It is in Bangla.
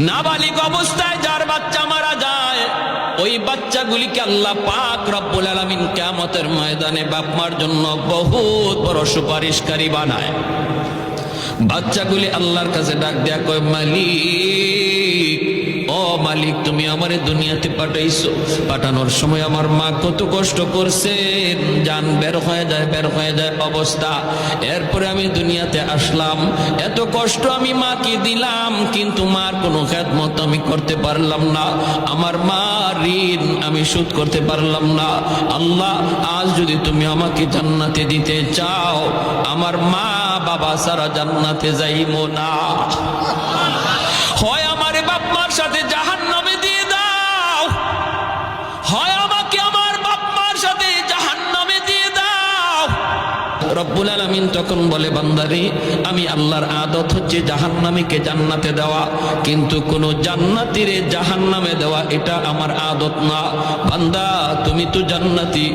নাবালিগ অবস্থায় যার বাচ্চা মারা যায়, ওই বাচ্চাগুলিকে আল্লাহ পাক রব্বুল আলামিন কিয়ামতের ময়দানে বাপ মার জন্য বহুত বড় সুপারিশকারী বানায়। বাচ্চাগুলি আল্লাহর কাছে ডাক দেয়া কয়, মালিক, ও মালিক, তুমি আমারে দুনিয়াতে পাঠাইছো, পাঠানোর সময় আমার মা কত কষ্ট করছেন, জান বের হয়ে যায় অবস্থা। এরপরে আমি দুনিয়াতে আসলাম, এত কষ্ট আমি মাকে দিলাম, কিন্তু মার কোনো খেদমত আমি করতে পারলাম না, আমার মা ঋণ আমি শোধ করতে পারলাম না। আল্লাহ, আজ যদি তুমি আমাকে জান্নাতে দিতে চাও, আমার মা বাবা সারা জান্নাতে যাইবো না, হয় আমারে বাপ মার সাথে জাহান্নামে দিয়ে দাও, হয় আমাকে আমার বাপ মার সাথে জাহান্নামে দিয়ে দাও। রব্বুল আলামিন তখন বলে, বান্দারে, আমি আল্লাহর আদত হচ্ছে জাহান্নামীকে জান্নাতে দেওয়া, কিন্তু কোন জান্নাতীরে জাহান্নামে দেওয়া এটা আমার আদত না। বান্দা, তুমি তো জান্নাতি।